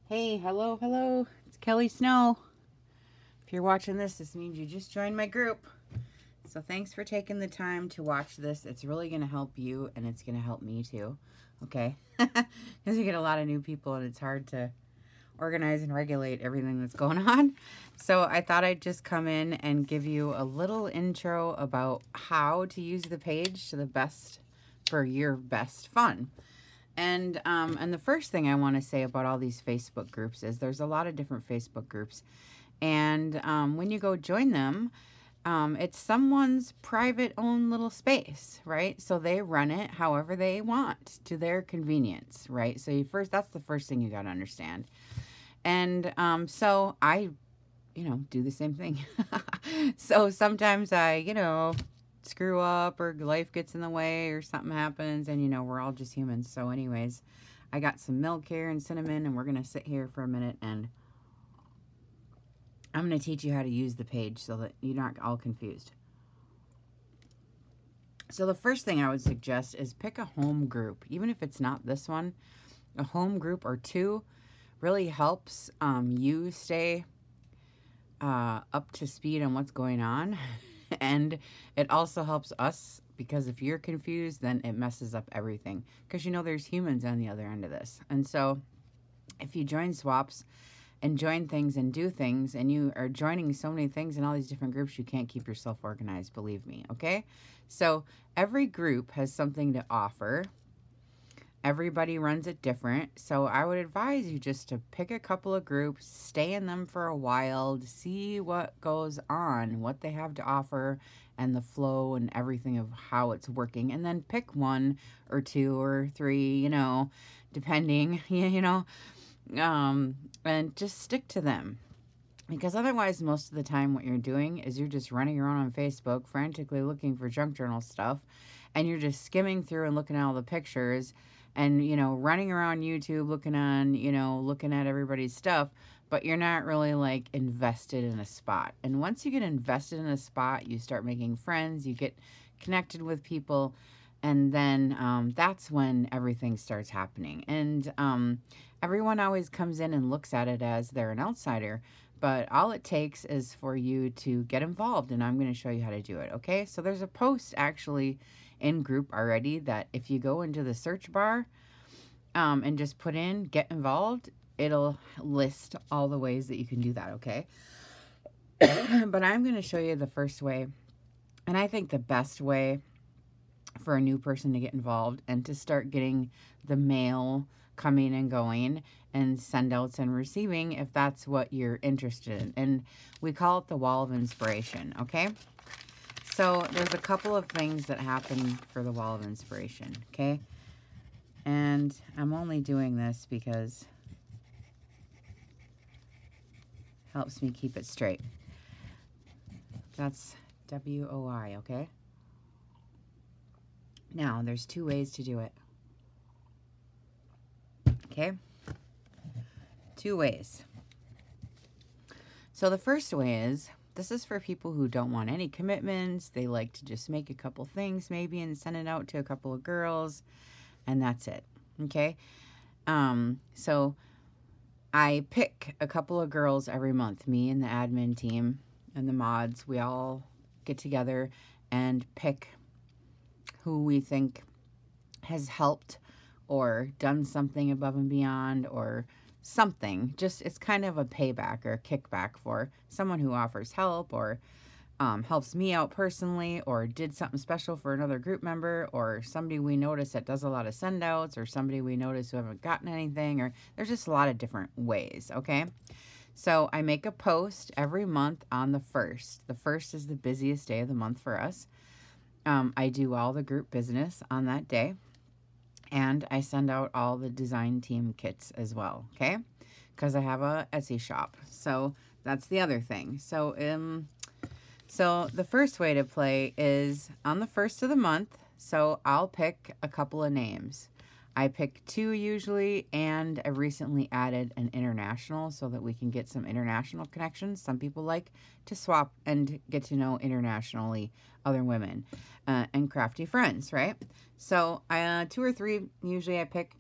Hey, hello, hello. It's Kelly Snow. If you're watching this, this means you just joined my group. So thanks for taking the time to watch this. It's really going to help you and it's going to help me too. Okay? Because you get a lot of new people and it's hard to organize and regulate everything that's going on. So I thought I'd just come in and give you a little intro about how to use the page to the best for your best fun. And the first thing I want to say about all these Facebook groups is there's a lot of different Facebook groups. And when you go join them, it's someone's private own little space, right? So they run it however they want to their convenience, right? So that's the first thing you got to understand. And so I, do the same thing. So sometimes I, screw up or life gets in the way or something happens and we're all just humans. So anyways, I got some milk here and cinnamon and we're going to sit here for a minute and I'm going to teach you how to use the page so that you're not all confused. So the first thing I would suggest is pick a home group. Even if it's not this one, a home group or two really helps you stay up to speed on what's going on. And it also helps us because if you're confused, then it messes up everything. Because there's humans on the other end of this. And so if you join swaps and join things and do things and you are joining so many things in all these different groups, you can't keep yourself organized, believe me, okay? So every group has something to offer. Everybody runs it different. So I would advise you just to pick a couple of groups, stay in them for a while, to see what goes on, what they have to offer, and the flow and everything of how it's working. And then pick one or two or three, depending, and just stick to them. Because otherwise, most of the time, what you're doing is you're just running around on Facebook, frantically looking for junk journal stuff, and you're just skimming through and looking at all the pictures, and running around YouTube, looking at everybody's stuff, but you're not really like invested in a spot. And once you get invested in a spot, you start making friends, you get connected with people, and then that's when everything starts happening. And everyone always comes in and looks at it as they're an outsider. But all it takes is for you to get involved, and I'm going to show you how to do it, okay? So there's a post actually in group already that if you go into the search bar and just put in get involved, it'll list all the ways that you can do that, okay? But I'm going to show you the first way, and I think the best way for a new person to get involved and to start getting the mail coming and going and send outs and receiving if that's what you're interested in. And we call it the wall of inspiration, okay? So there's a couple of things that happen for the wall of inspiration, okay? And I'm only doing this because it helps me keep it straight. That's WOI, okay? Now, there's two ways to do it. Okay? Two ways. So the first way is, this is for people who don't want any commitments. They like to just make a couple things maybe and send it out to a couple of girls, and that's it. Okay? So I pick a couple of girls every month. Me and the admin team and the mods, we all get together and pick who we think has helped or done something above and beyond or something. Just, it's kind of a payback or a kickback for someone who offers help or helps me out personally or did something special for another group member or somebody we notice that does a lot of send outs or somebody we notice who haven't gotten anything, or there's just a lot of different ways, okay? So I make a post every month on the 1st. The 1st is the busiest day of the month for us. I do all the group business on that day. And I send out all the design team kits as well, okay? Because I have a Etsy shop. So that's the other thing. So the first way to play is on the 1st of the month. So I'll pick a couple of names. I pick 2 usually, and I recently added an international so that we can get some international connections. Some people like to swap and get to know internationally other women and crafty friends, right? So 2 or 3 usually I pick.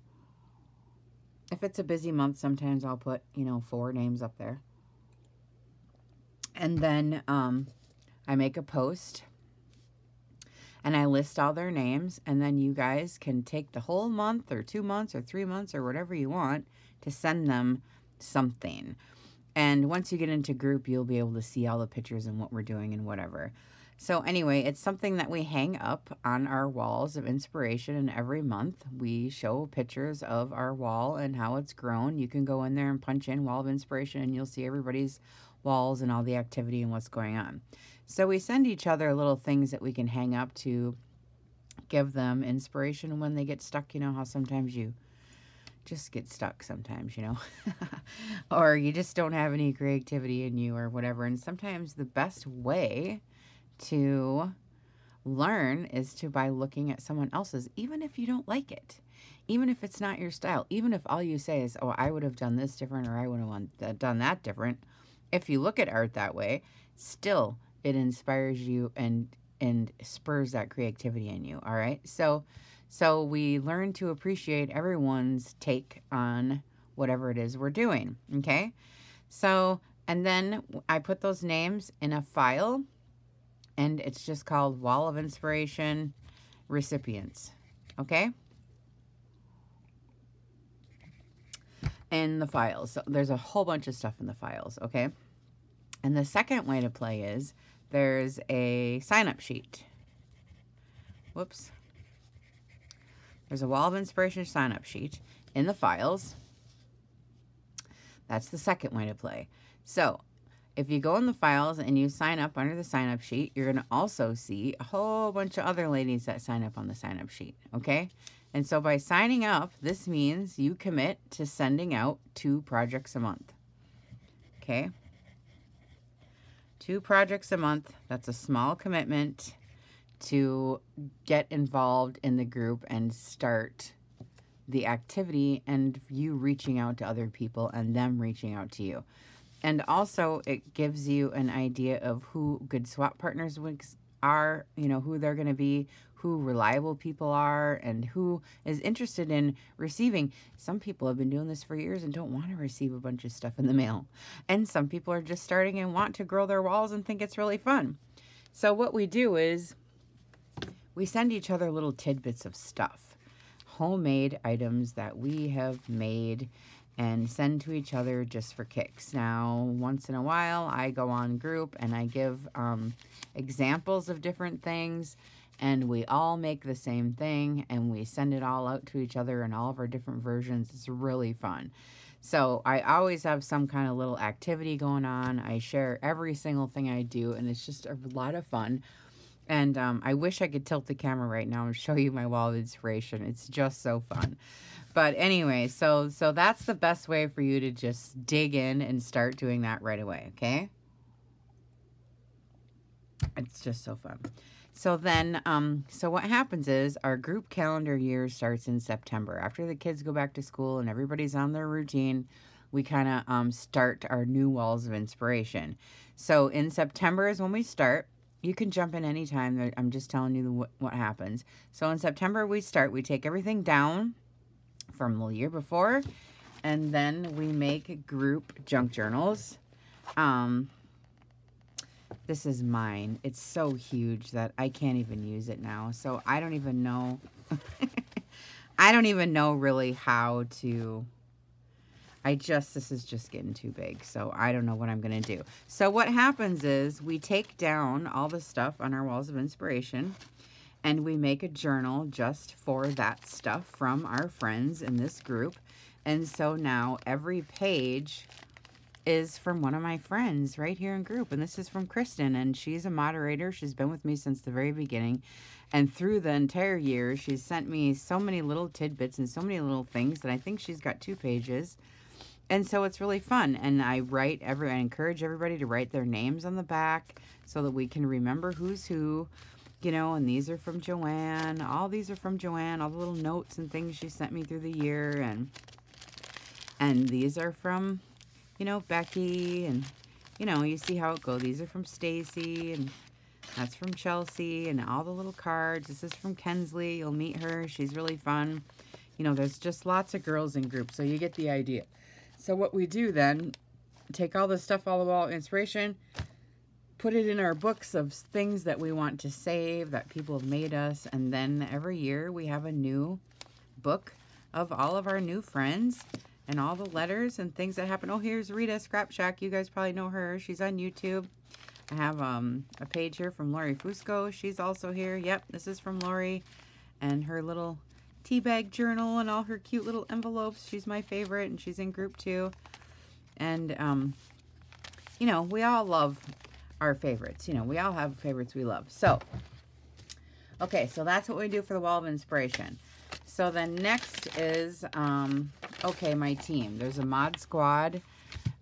If it's a busy month, sometimes I'll put, 4 names up there. And then I make a post and I list all their names, and then you guys can take the whole month or 2 months or 3 months or whatever you want to send them something. And once you get into group, you'll be able to see all the pictures and what we're doing and whatever. So anyway, it's something that we hang up on our walls of inspiration, and every month we show pictures of our wall and how it's grown. You can go in there and punch in wall of inspiration and you'll see everybody's walls and all the activity and what's going on. So we send each other little things that we can hang up to give them inspiration when they get stuck. You know how sometimes you just get stuck sometimes, or you just don't have any creativity in you or whatever. And sometimes the best way to learn is by looking at someone else's, even if you don't like it, even if it's not your style, even if all you say is, oh, I would have done this different, or I would have done that different. If you look at art that way, still it inspires you and spurs that creativity in you. All right. So we learn to appreciate everyone's take on whatever it is we're doing. Okay. So, and then I put those names in a file, and it's just called Wall of Inspiration Recipients. Okay. In the files. So there's a whole bunch of stuff in the files. Okay. And the second way to play is there's a sign-up sheet. Whoops. There's a Wall of Inspiration sign-up sheet in the files. That's the second way to play. So if you go in the files and you sign up under the sign-up sheet, you're going to also see a whole bunch of other ladies that sign up on the sign-up sheet. Okay? And so by signing up, this means you commit to sending out 2 projects a month. Okay? 2 projects a month. That's a small commitment to get involved in the group and start the activity, and you reaching out to other people and them reaching out to you. And also it gives you an idea of who good swap partners are, who they're going to be, who reliable people are, and who is interested in receiving. Some people have been doing this for years and don't want to receive a bunch of stuff in the mail. And some people are just starting and want to grow their walls and think it's really fun. So what we do is we send each other little tidbits of stuff, homemade items that we have made, and send to each other just for kicks. Now, once in a while, I go on group and I give examples of different things, and we all make the same thing, and we send it all out to each other in all of our different versions. It's really fun. So I always have some kind of little activity going on. I share every single thing I do, and it's just a lot of fun. And I wish I could tilt the camera right now and show you my wall of inspiration. It's just so fun. But anyway, so that's the best way for you to just dig in and start doing that right away, okay? It's just so fun. So then, so what happens is our group calendar year starts in September. After the kids go back to school and everybody's on their routine, we kind of start our new walls of inspiration. So in September is when we start. You can jump in anytime. I'm just telling you what happens. So in September we start. We take everything down from the year before, and then we make group junk journals. This is mine. It's so huge that I can't even use it now. So I don't even know. I don't even know really how to. This is just getting too big, so I don't know what I'm going to do. So what happens is we take down all the stuff on our walls of inspiration, and we make a journal just for that stuff from our friends in this group. And so now every page is from one of my friends right here in group, and this is from Kristen, and she's a moderator. She's been with me since the very beginning, and through the entire year, she's sent me so many little tidbits and so many little things that I think she's got 2 pages. And so it's really fun, and I encourage everybody to write their names on the back so that we can remember who's who, and these are from Joanne. All these are from Joanne, all the little notes and things she sent me through the year, and these are from, Becky, and, you see how it goes. These are from Stacy, and that's from Chelsea, and all the little cards. This is from Kensley. You'll meet her. She's really fun. You know, there's just lots of girls in groups, so you get the idea. So what we do then, take all the stuff all about inspiration, put it in our books of things that we want to save, that people have made us, and then every year we have a new book of all of our new friends and all the letters and things that happen. Oh, here's Rita Scrap Shack. You guys probably know her. She's on YouTube. I have a page here from Lori Fusco. She's also here. Yep, this is from Lori and her little tea bag journal and all her cute little envelopes. She's my favorite, and she's in group too. And, you know, we all love our favorites. You know, we all have favorites we love. So, okay, so that's what we do for the Wall of Inspiration. So then next is, okay, my team. There's a mod squad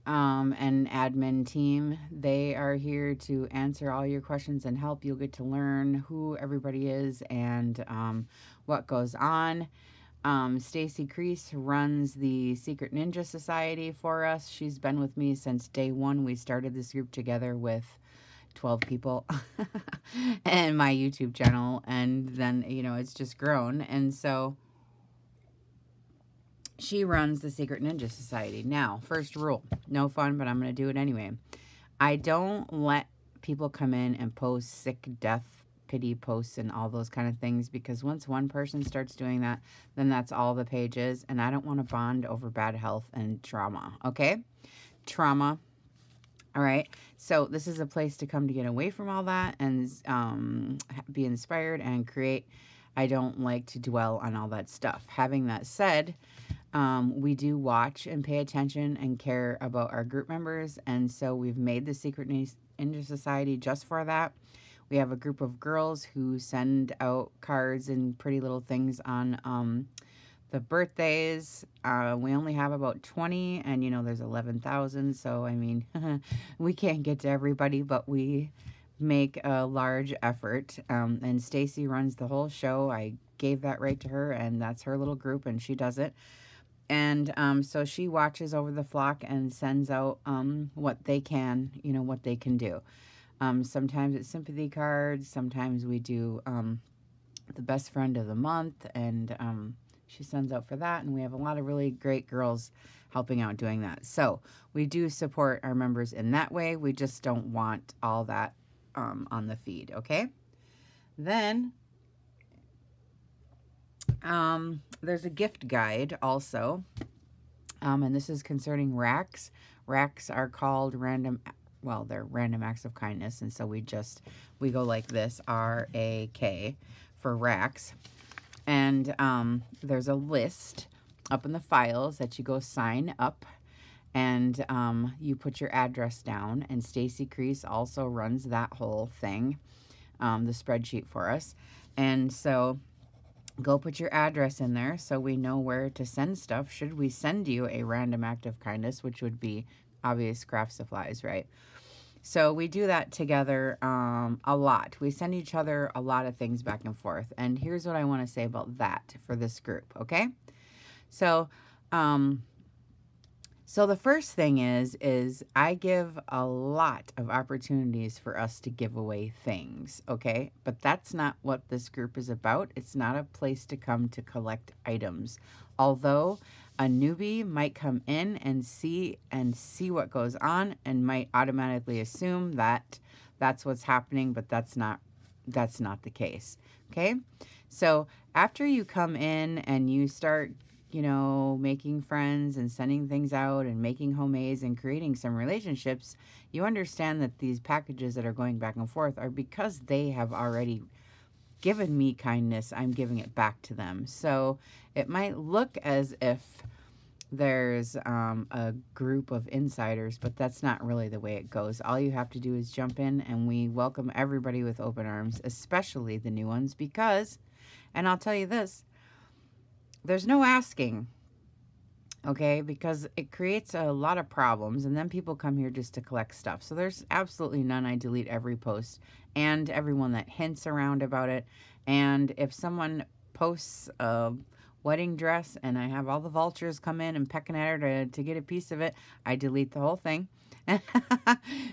and admin team. They are here to answer all your questions and help. You'll get to learn who everybody is and what goes on. Stacy Crease runs the Secret Ninja Society for us. She's been with me since day one. We started this group together with 12 people and my YouTube channel, and then, you know, it's just grown. And so she runs the Secret Ninja Society. Now, first rule, no fun, but I'm going to do it anyway. I don't let people come in and post sick, death, pity posts and all those kind of things, because once one person starts doing that, then that's all the page is, and I don't want to bond over bad health and trauma, okay? Trauma. All right, so this is a place to come to get away from all that and be inspired and create. I don't like to dwell on all that stuff. Having that said, we do watch and pay attention and care about our group members, and so we've made the Secret Ninja Society just for that. We have a group of girls who send out cards and pretty little things on the birthdays. We only have about 20, and you know, there's 11,000, so I mean, we can't get to everybody, but we make a large effort. And Stacy runs the whole show. I gave that right to her, and that's her little group, and she does it. And so she watches over the flock and sends out what they can, you know, what they can do. Sometimes it's sympathy cards. Sometimes we do the best friend of the month, and she sends out for that. And we have a lot of really great girls helping out doing that. So we do support our members in that way. We just don't want all that on the feed, okay? Then there's a gift guide also, and this is concerning racks. Racks are called random, well, they're random acts of kindness, and so we go like this, R-A-K, for racks. And there's a list up in the files that you go sign up, and you put your address down, and Stacy Crease also runs that whole thing, the spreadsheet for us. And so go put your address in there so we know where to send stuff should we send you a random act of kindness, which would be obvious craft supplies, right? So we do that together a lot. We send each other a lot of things back and forth. And here's what I want to say about that for this group, okay? So, so the first thing is I give a lot of opportunities for us to give away things, okay? But that's not what this group is about. It's not a place to come to collect items. Although a newbie might come in and see what goes on and might automatically assume that that's what's happening, but that's not the case, okay? So after you come in and you start, you know, making friends and sending things out and making homemades and creating some relationships, you understand that these packages that are going back and forth are because they have already given me kindness. I'm giving it back to them. So it might look as if there's a group of insiders, but that's not really the way it goes. All you have to do is jump in, and we welcome everybody with open arms, especially the new ones, because, and I'll tell you this, there's no asking, okay, because it creates a lot of problems, and then people come here just to collect stuff. So there's absolutely none. I delete every post and everyone that hints around about it. And if someone posts a wedding dress and I have all the vultures come in and pecking at her to get a piece of it, I delete the whole thing.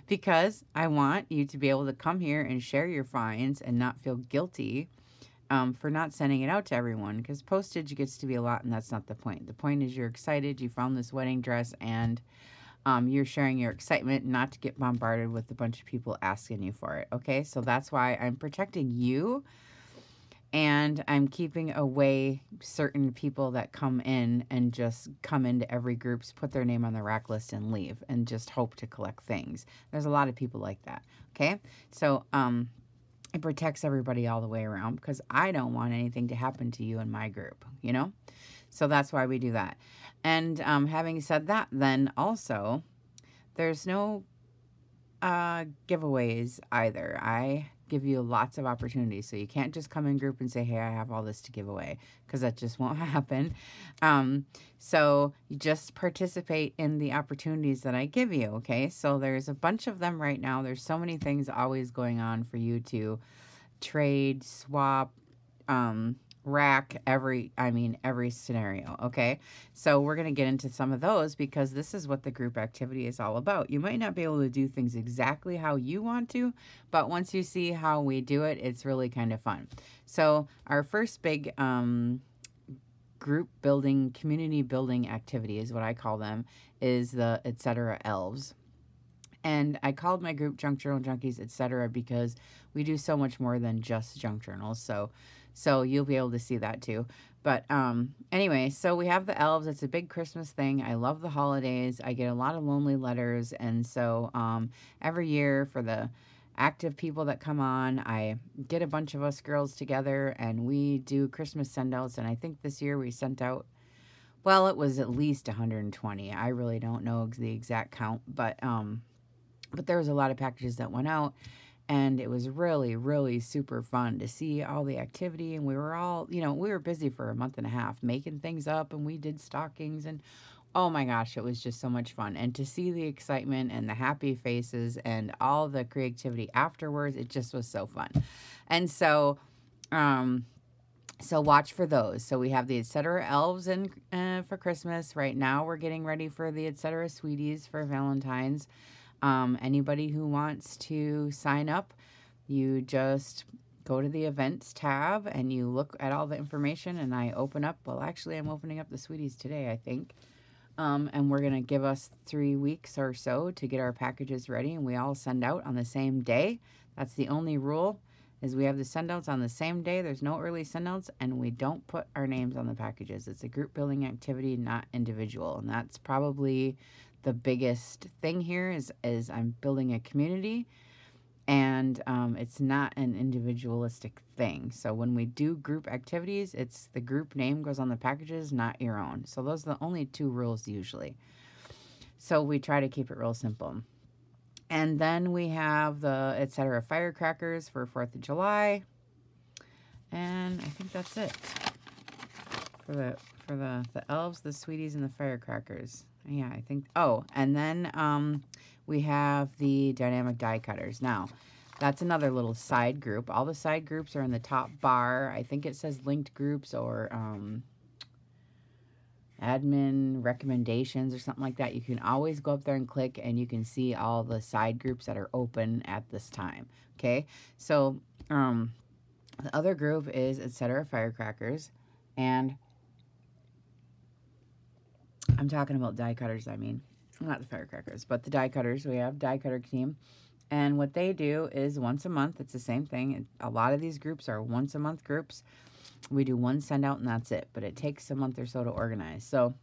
Because I want you to be able to come here and share your finds and not feel guilty for not sending it out to everyone, because postage gets to be a lot, and that's not the point. The point is you're excited, you found this wedding dress, and you're sharing your excitement, not to get bombarded with a bunch of people asking you for it, okay? So that's why I'm protecting you, and I'm keeping away certain people that come in and just come into every group, put their name on the rack list and leave, and just hope to collect things. There's a lot of people like that, okay? So, it protects everybody all the way around, because I don't want anything to happen to you in my group, you know? So that's why we do that. And having said that, then also, there's no giveaways either. I give you lots of opportunities. So you can't just come in group and say, hey, I have all this to give away, because that just won't happen. So you just participate in the opportunities that I give you, okay? So there's a bunch of them right now. There's so many things always going on for you to trade, swap, rack, every scenario, okay? So we're going to get into some of those, because this is what the group activity is all about. You might not be able to do things exactly how you want to, but once you see how we do it, it's really kind of fun. So our first big group building, community building activity is what I call them, is the Etc. Elves. And I called my group Junk Journal Junkies, etc., because we do so much more than just junk journals. So you'll be able to see that too. But anyway, so we have the elves. It's a big Christmas thing. I love the holidays. I get a lot of lonely letters. And so every year, for the active people that come on, I get a bunch of us girls together and we do Christmas send-outs. And I think this year we sent out, well, it was at least 120. I really don't know the exact count, but there was a lot of packages that went out. And it was really, really super fun to see all the activity. And we were all, we were busy for a month and a half making things up, and we did stockings, and oh my gosh, it was just so much fun. And to see the excitement and the happy faces and all the creativity afterwards, it just was so fun. And so, so watch for those. So we have the Etc. Elves in for Christmas. Right now we're getting ready for the Etc. Sweeties for Valentine's. Anybody who wants to sign up, you just go to the events tab and you look at all the information, and I open up, well, actually I'm opening up the Sweeties today, I think. And we're going to give us 3 weeks or so to get our packages ready, and we all send out on the same day. That's the only rule, is we have the send outs on the same day. There's no early send outs, and we don't put our names on the packages. It's a group building activity, not individual. And that's probably the biggest thing here, is I'm building a community, and it's not an individualistic thing. So when we do group activities, it's the group name goes on the packages, not your own. So those are the only 2 rules usually. So we try to keep it real simple. And then we have the Etc. Firecrackers for 4th of July. And I think that's it for the elves, the sweeties, and the firecrackers. Yeah, I think. Oh, and then we have the dynamic die cutters. Now, that's another little side group. All the side groups are in the top bar. I think it says linked groups or admin recommendations or something like that. You can always go up there and click, and you can see all the side groups that are open at this time. Okay, so the other group is Etc. Firecrackers, and I'm talking about die cutters, I mean. Not the firecrackers, but the die cutters. We have die cutter team. And what they do is once a month. It's the same thing. A lot of these groups are once a month groups. We do 1 send out and that's it. But it takes a month or so to organize. So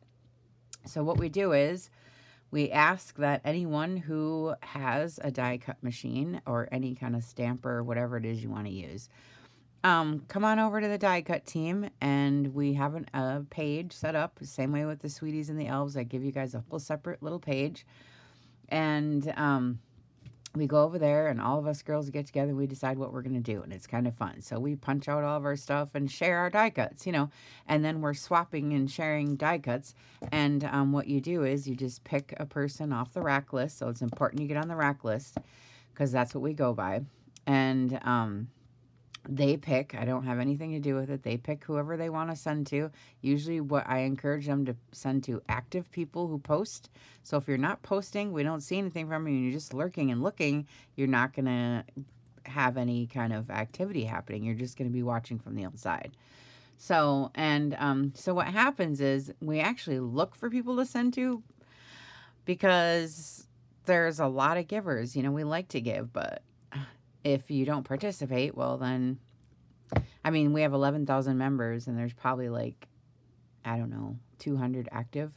what we do is we ask that anyone who has a die cut machine or any kind of stamper or whatever it is you want to use, come on over to the die cut team, and we have a page set up the same way with the sweeties and the elves. I give you guys a whole separate little page, and we go over there, and all of us girls get together and we decide what we're going to do, and it's kind of fun. So we punch out all of our stuff and share our die cuts, and then we're swapping and sharing die cuts. And what you do is you just pick a person off the rack list. So it's important you get on the rack list, because that's what we go by. And they pick, I don't have anything to do with it, they pick whoever they want to send to. Usually what I encourage them to send to active people who post. So if you're not posting, we don't see anything from you, and you're just lurking and looking, you're not going to have any kind of activity happening. You're just going to be watching from the outside. So, so what happens is we actually look for people to send to, because there's a lot of givers. You know, we like to give, but if you don't participate, well then, I mean, we have 11,000 members and there's probably like, I don't know, 200 active.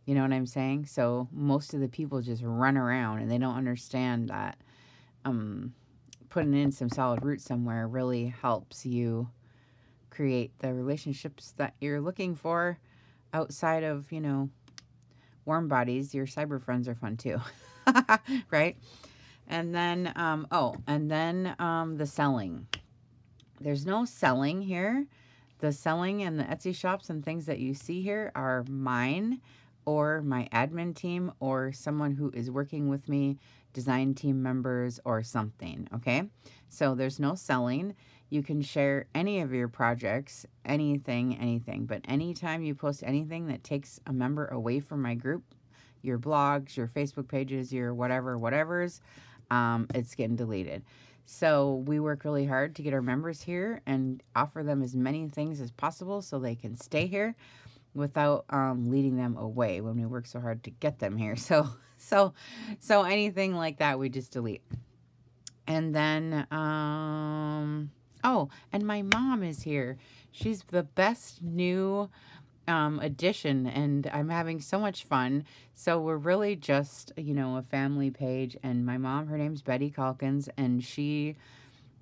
You know what I'm saying? So most of the people just run around and they don't understand that putting in some solid roots somewhere really helps you create the relationships that you're looking for outside of, you know, warm bodies. Your cyber friends are fun too. Right? And then, the selling. There's no selling here. The selling and the Etsy shops and things that you see here are mine or my admin team or someone who is working with me, design team members or something, okay? So there's no selling. You can share any of your projects, anything. But anytime you post anything that takes a member away from my group, your blogs, your Facebook pages, your whatever's, it's getting deleted. So we work really hard to get our members here and offer them as many things as possible so they can stay here without leading them away when we work so hard to get them here. So anything like that, we just delete. And then, oh, and my mom is here. She's the best new addition, and I'm having so much fun. So we're really just, you know, a family page, and my mom, her name's Betty Calkins, and she,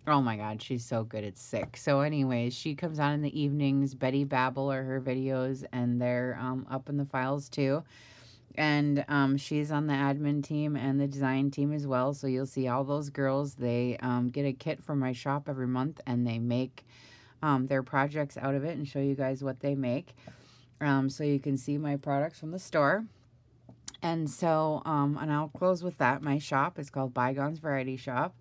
oh my God, she's so good, it's sick. So anyways, she comes on in the evenings. Betty Babble are her videos, and they're up in the files too. And she's on the admin team and the design team as well. So you'll see all those girls. They get a kit from my shop every month, and they make their projects out of it and show you guys what they make. So you can see my products from the store. And so, and I'll close with that. My shop is called Bygones Variety Shop,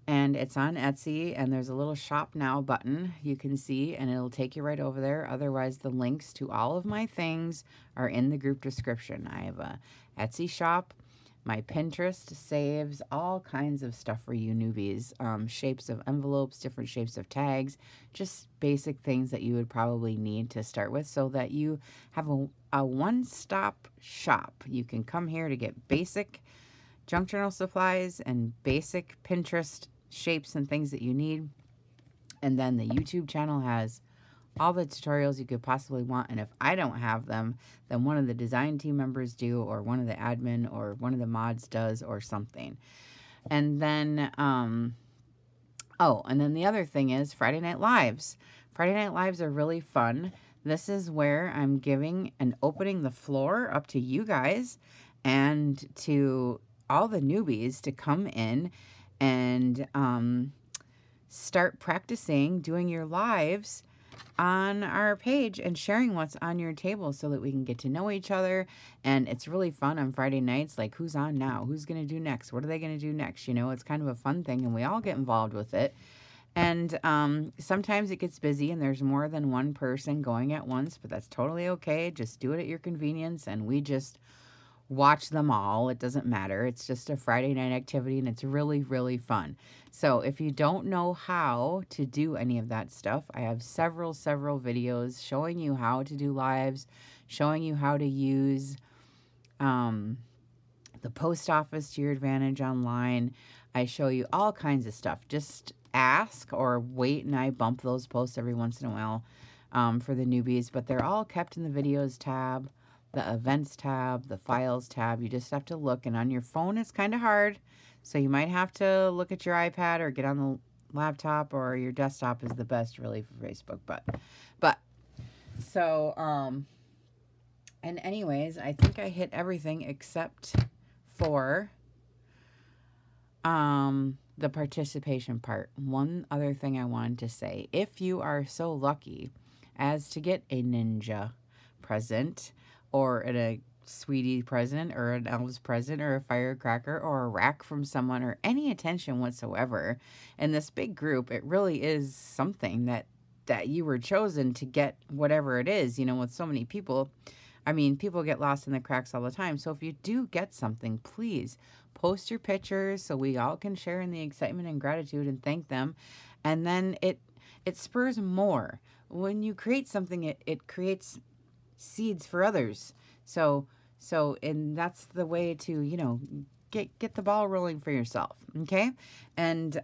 and it's on Etsy, and there's a little shop now button you can see, and it'll take you right over there. Otherwise, the links to all of my things are in the group description. I have a Etsy shop. My Pinterest saves all kinds of stuff for you newbies. Shapes of envelopes, different shapes of tags, just basic things that you would probably need to start with so that you have a one-stop shop. You can come here to get basic junk journal supplies and basic Pinterest shapes and things that you need. And then the YouTube channel has all the tutorials you could possibly want, and if I don't have them, then one of the design team members do, or one of the admin, or one of the mods does, or something. And then, oh, and then the other thing is Friday Night Lives. Friday Night Lives are really fun. This is where I'm giving and opening the floor up to you guys and to all the newbies to come in and start practicing doing your lives on our page and sharing what's on your table so that we can get to know each other. And it's really fun on Friday nights, like who's on now, who's going to do next, what are they going to do next, you know? It's kind of a fun thing, and we all get involved with it. And sometimes it gets busy and there's more than one person going at once, but that's totally okay. Just do it at your convenience, and we just watch them all. It doesn't matter. It's just a Friday night activity, and it's really, really fun. So if you don't know how to do any of that stuff, I have several videos showing you how to do lives, showing you how to use the post office to your advantage online. I show you all kinds of stuff. Just ask or wait, and I bump those posts every once in a while for the newbies, but they're all kept in the videos tab, the events tab, the files tab. You just have to look, and on your phone it's kind of hard, so you might have to look at your iPad or get on the laptop, or your desktop is the best really for Facebook. But so and anyways, I think I hit everything except for the participation part. One other thing I wanted to say: if you are so lucky as to get a ninja present, or a sweetie present, or an elves present, or a firecracker, or a rack from someone, or any attention whatsoever in this big group, it really is something that you were chosen to get whatever it is. You know, with so many people, I mean, people get lost in the cracks all the time. So if you do get something, please post your pictures so we all can share in the excitement and gratitude and thank them. And then it spurs more. When you create something, it creates seeds for others. So and that's the way to, you know, get the ball rolling for yourself. Okay. And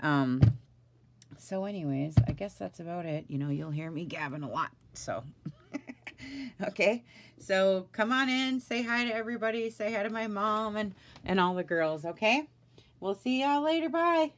so anyways, I guess that's about it. You know, you'll hear me gabbing a lot. So okay, so come on in, say hi to everybody, say hi to my mom and all the girls. Okay, we'll see y'all later. Bye.